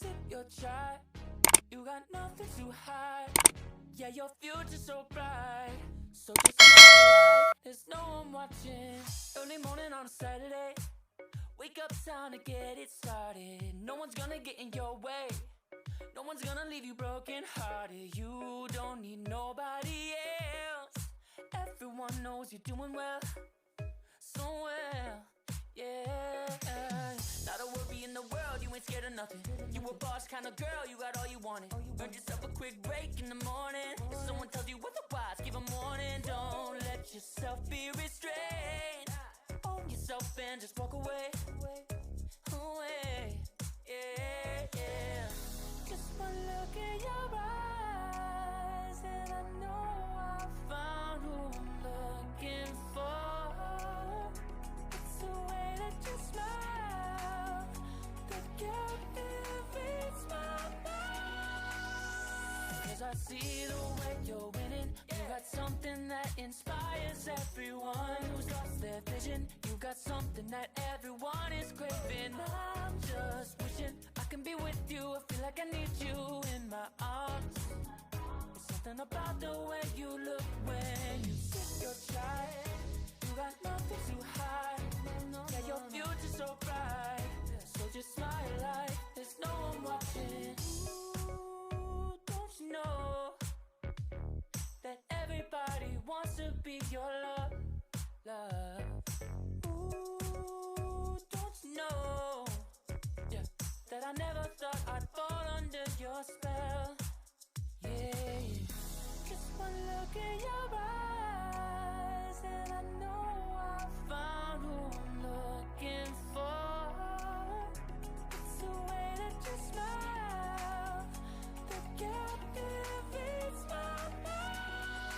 Sip your chai, you got nothing to hide. Yeah, your future's so bright. So just smile like there's no one watching. Early morning on a Saturday, wake up, time to get it started. No one's gonna get in your way. No one's gonna leave you broken hearted. You don't need nobody else. Everyone knows you're doing well, so well, yeah. Not a worry in the world, you ain't scared of nothing. You a boss kind of girl, you got all you wanted. Earned yourself a quick break in the morning. If someone tells you otherwise, give 'em warning. Don't let yourself be restrained. Own yourself and just walk away. Away, yeah, yeah. Just one look in your eyes and I know I found who I'm looking for. It's the way that you smile that captivates my mind. 'Cause I see the way you're winning. You got something that inspires everyone who's lost their vision. You got something that everyone is craving. I'm just wishing I can be with you. I feel like I need you in my arms. There's something about the way you look when you sip your chai. You got nothing to hide. Yeah, your future's so bright. So just smile like there's no one watching. Ooh, don't you know that everybody wants to be your love, love. Ooh, don't you know, yeah, that I never thought I'd fall under your spell, yeah. Just one look in your eyes and I know I found who I'm looking for. It's the way that you smile that captivates my mind.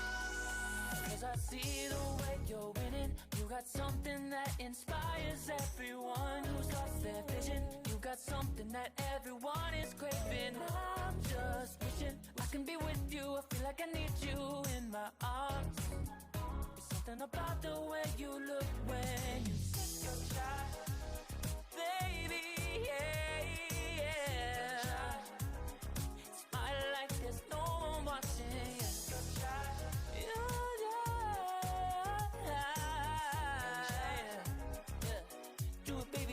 'Cause I see the way you're winning. You got something that inspires everyone who's lost their vision. You got something that everyone is craving. I'm just wishing I can be with you. I feel like I need you in my arms. There's something about the way you look when you sip your chai, baby, yeah, yeah. Smile like there's no one watching.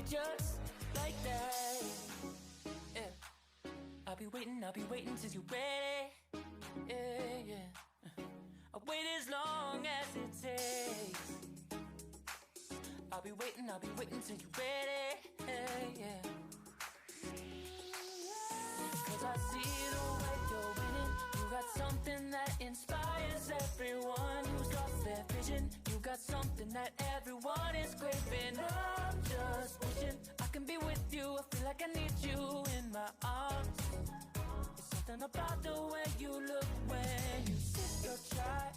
Just like that, yeah. I'll be waiting till you're ready, yeah, yeah. I'll wait as long as it takes. I'll be waiting till you're ready, yeah, yeah. 'Cause I see the way you're winning. You got something that inspires everyone who's lost their vision. You got something that everyone is craving. I'm just wishing I can be with you. I feel like I need you in my arms. There's something about the way you look when you sip your chai.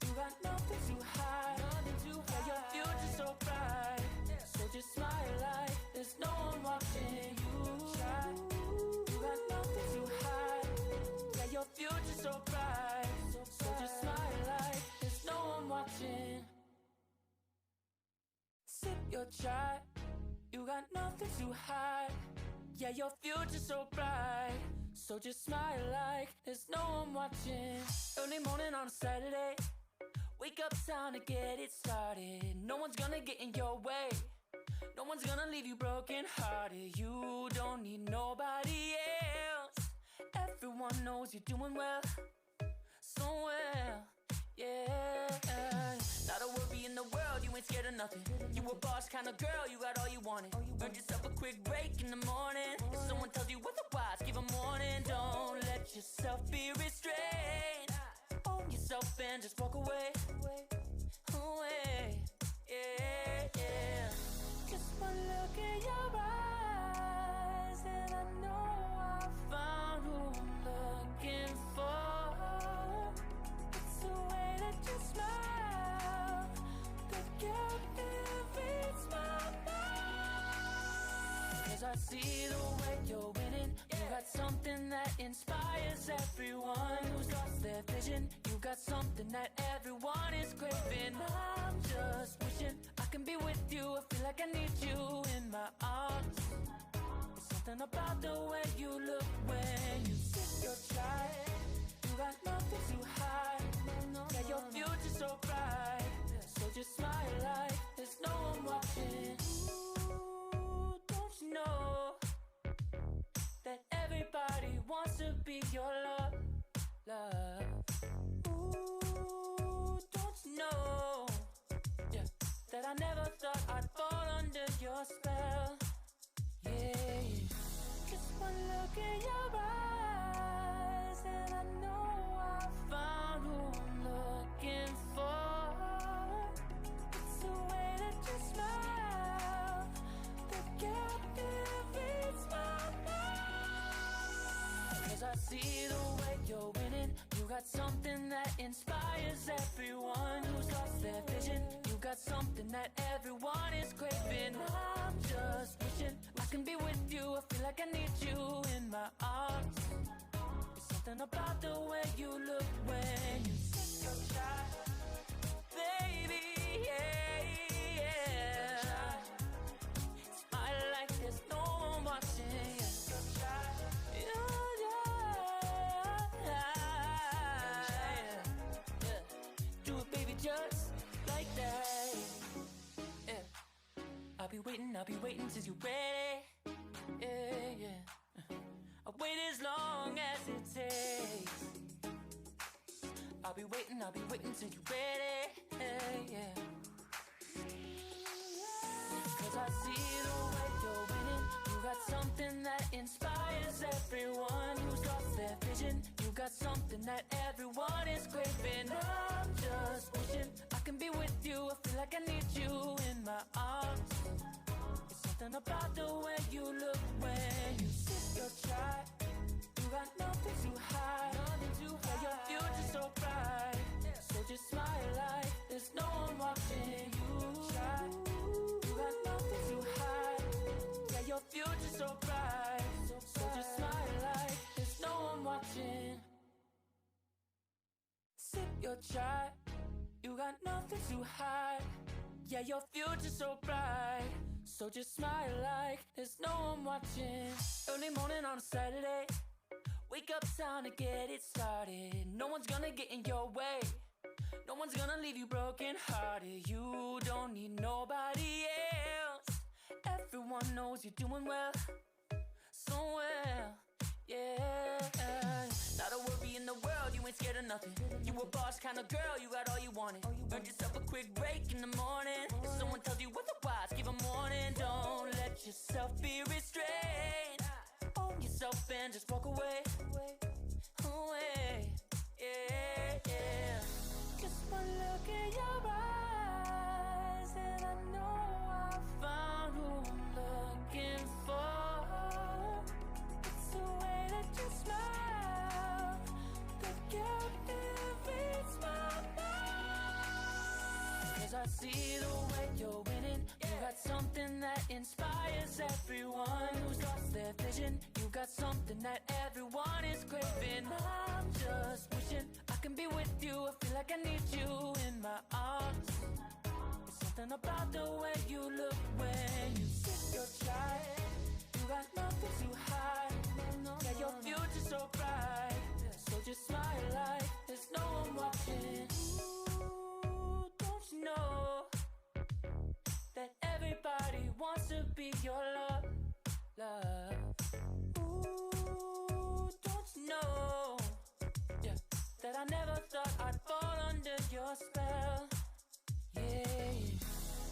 You got nothing to hide. Yeah, your future's so bright. So just smile like there's no one watching you. You got nothing to hide. Yeah, your future's so bright. So just smile like there's no one watching. Sip your chai. You got nothing to hide. Yeah, your future's so bright. So just smile like there's no one watching. Early morning on a Saturday, wake up, time to get it started. No one's gonna get in your way. No one's gonna leave you broken hearted. You don't need nobody else. Everyone knows you're doing well, so well, yeah. Not a worry in the world, you ain't scared of nothing. You a boss kind of girl, you got all you wanted. Earned yourself a quick break in the morning. If someone tells you otherwise, give 'em warning. Don't let yourself be restrained. Own yourself and just walk away. Away, yeah, yeah. Just one look in your eyes and I know I found who I'm looking for. It's the way that you smile that captivates my mind. 'Cause I see the way you're winning. You got something that inspires everyone who's lost their vision. You got something that everyone is craving. I'm just wishing I can be with you. I feel like I need you in my arms. There's something something about the way you look when you sip your chai. You got nothing to hide. Yeah, your future's so bright. So just smile like there's no one watching. Ooh, don't you know that everybody wants to be your love, love. Ooh, don't you know, yeah, that I never thought I'd fall under your spell. Yeah, just one look in your eyes and I know I found who I'm looking for. It's the way that you smile that captivates my mind. 'Cause I see the way you're winning. You got something that inspires everyone who's lost their vision. You got something that everyone is craving. I'm just wishing I can be with you. I feel like I need you in my arms. There's something about the way you look when you sip your chai, baby, yeah, yeah. Smile like there's no one watching. Just like that, yeah. I'll be waiting till you're ready, yeah, yeah. I'll wait as long as it takes. I'll be waiting till you're ready, yeah, yeah. 'Cause I see the way you're winning. You got something that inspires everyone who's lost their vision. You got something that everyone is craving. I'm just wishing I can be with you. I feel like I need you in my arms. It's something about the way you look when you sip your chai. You got nothing to hide. Yeah, your future's so bright. So just smile like there's no one watching you. You got nothing to hide. Yeah, your future's so bright. So just smile like there's no one watching. Sip your chai. You got nothing to hide. Yeah, your future's so bright. So just smile like there's no one watching. Early morning on a Saturday. Wake up, time to get it started. No one's gonna get in your way. No one's gonna leave you broken hearted. You don't need nobody else. Everyone knows you're doing well, so well, yeah. Not a worry in the world, you ain't scared of nothing. You a boss kind of girl, you got all you wanted. Earned yourself a quick break in the morning. If someone tells you otherwise, give a warning. Don't let yourself be restrained. Own yourself and just walk away. Away, yeah, yeah. Just one look in your eyes and I know I found who I'm looking for. It's the way that you smile that captivates my mind. 'Cause I see the way you're winning. You got something that inspires everyone who's lost their vision. You got something that everyone is craving. I'm just wishing I can be with you. I feel like I need you in my arms. There's something about the way you look when you sip your chai. You got nothing to hide. Yeah, your future's so bright. So just smile like there's no one watching. Ooh, don't you know that everybody wants to be your love, love. Ooh, don't you know, yeah, that I never thought I'd fall under your spell. Yeah,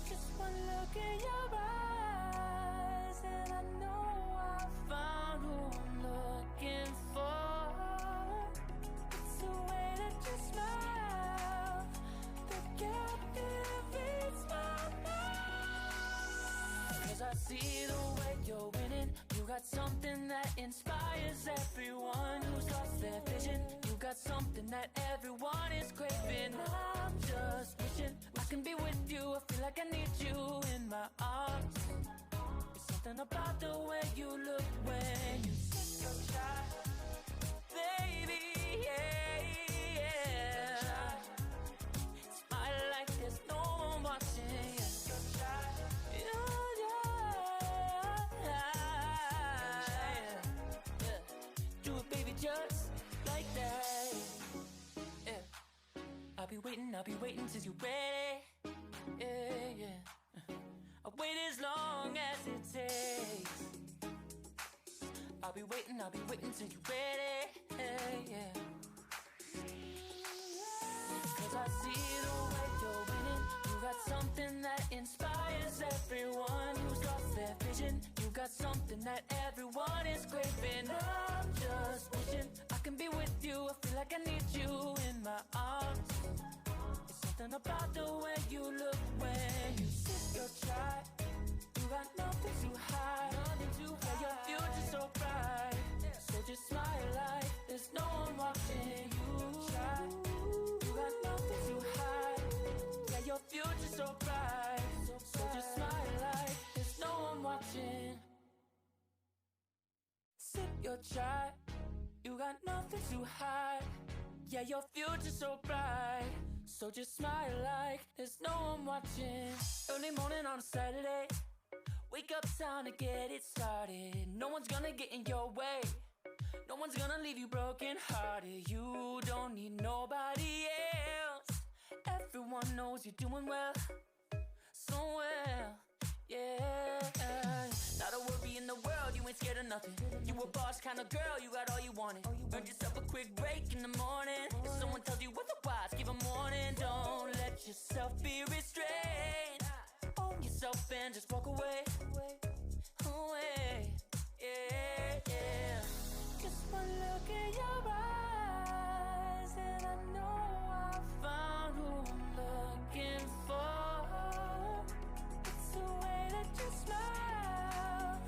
just one look in your eyes and I know I found who I'm looking for. It's the way that you smile that captivates my mind. 'Cause I see the way you're winning. You got something that inspires everyone who's lost their vision. You got something that everyone is craving. I'm just wishing I can be with you. I feel like I need you in my arms. There's something about the way you look when you sip your chai, baby, yeah, yeah. Smile like there's no one watching. Yeah, yeah, yeah. just like that. Yeah. I'll be waiting till you're ready. Yeah, yeah. I'll wait as long as it takes. I'll be waiting till you're ready. Yeah, yeah. Cause I see the way you're winning. You got something that inspires everyone who's lost their vision. You got something that everyone is craving. I'm just wishing I can be with you. I feel like I need you in my arms. It's something about the way you look when you sip your chai. You got nothing to hide. Yeah, your future's so bright. So just smile like there's no one watching you try. You got nothing to hide. Yeah, your future's so bright. So just smile like there's no one watching. Sip your chai. You got nothing to hide. Yeah, your future's so bright. So just smile like there's no one watching. Early morning on a Saturday. Wake up, time to get it started. No one's gonna get in your way. No one's gonna leave you broken hearted. You don't need nobody else. Everyone knows you're doing well, so well, yeah. Not a worry in the world, you ain't scared of nothing. You a boss kind of girl, you got all you wanted. Earned yourself a quick break in the morning. If someone tells you otherwise, give 'em warning. Don't let yourself be restrained. Own yourself and just walk away. Away, yeah, yeah. Just one look in your eyes and I know I found who I'm looking for. It's the way that you smile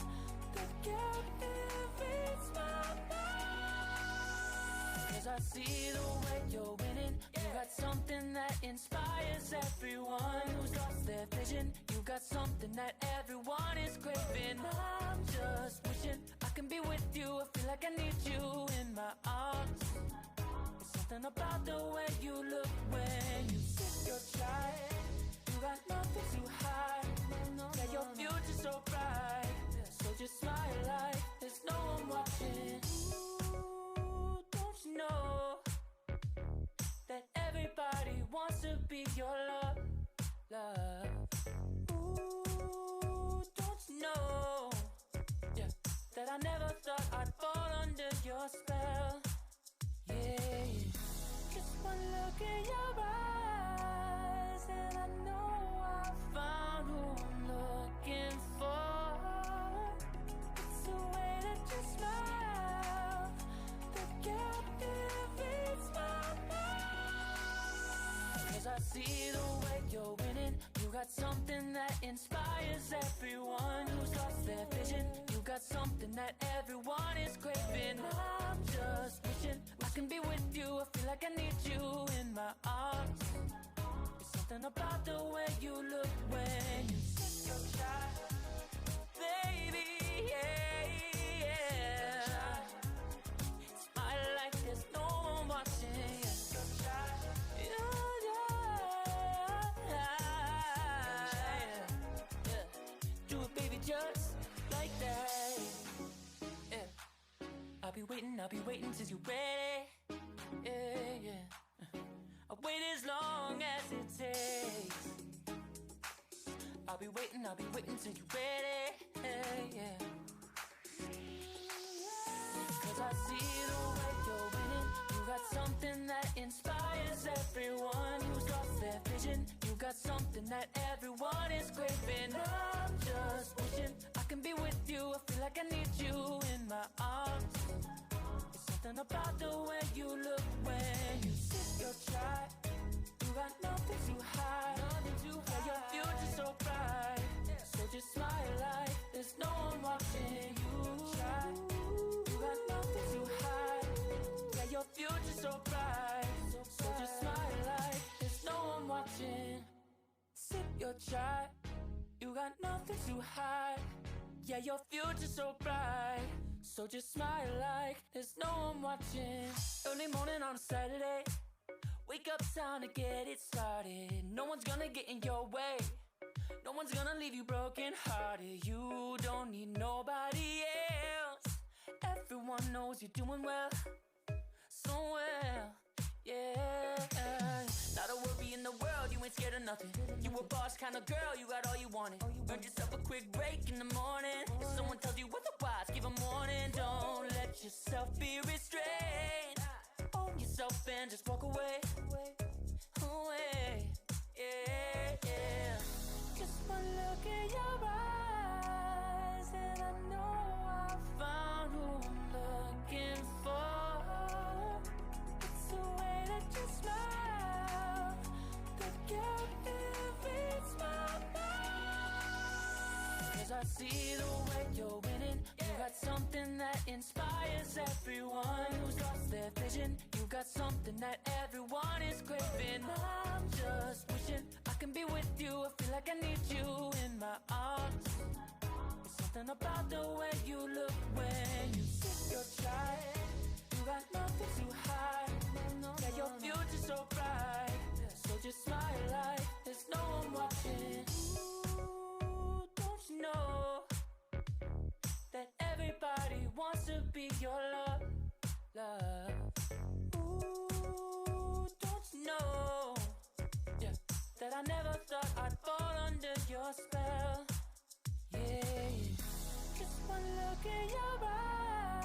that captivates my mind. Cause I see the way you're winning. You got something that inspires everyone who's lost their vision. You got something that everyone is craving. I'm just wishing I can be with you. I feel like I need you in my arms. It's something about the way you look when you sip your chai. You got nothing to hide. Yeah, your future's so bright. So just smile like there's no one watching. Ooh, don't you know that everybody wants to be your love, love. Ooh, don't you know, yeah, that I never thought I'd fall under your spell. Yeah, just one look in your eyes and I know I found who I'm looking for. It's the way that you smile that captivates my mind. Cause I see the way you're winning. You got something that inspires everyone who's lost their vision. You got something that everyone is craving. I'm just wishing I can be with you. I feel like I need you in my arms. It's something about the way you look when you sip your chai. Baby, yeah, yeah. Smile like there's no one watching. Just like that. Yeah. I'll be waiting till you're ready. Yeah, yeah. I'll wait as long as it takes. I'll be waiting till you're ready. Yeah, yeah. Cause I see the way you're winning. You got something that inspires everyone who's lost their vision. You got something that everyone is craving. I'm just wishing I can be with you. I feel like I need you in my arms. It's something about the way you look when you sip your chai. You got nothing to hide. Yeah, your future's so bright. So just smile like there's no one watching you try. You got nothing to hide. Yeah, your future's so bright. So just smile like there's no one watching. Sip your chai. You got nothing to hide. Yeah, your future's so bright. So just smile like there's no one watching. Early morning on a Saturday. Wake up, time to get it started. No one's gonna get in your way. No one's gonna leave you broken hearted. You don't need nobody else. Everyone knows you're doing well, scared of nothing. You a boss kind of girl, you got all you wanted. Earned yourself a quick break in the morning. If someone tells you otherwise, give a warning. Don't let yourself be restrained. Own yourself and just walk away. Away, yeah, yeah. Just one look in your eyes and I know I found who I'm looking for. It's the way that you smile that captivates my mind. 'Cause I see the way you're winning. You got something that inspires everyone who's lost their vision. You got something that everyone is craving. I'm just wishing I can be with you. I feel like I need you in my arms. There's something about the way you look when you sip your chai. You got nothing to hide. Yeah, your future's so bright. So just smile like there's no one watching. Ooh, don't you know that everybody wants to be your love, love. Ooh, don't you know, yeah, that I never thought I'd fall under your spell. Yeah, just one look in your eyes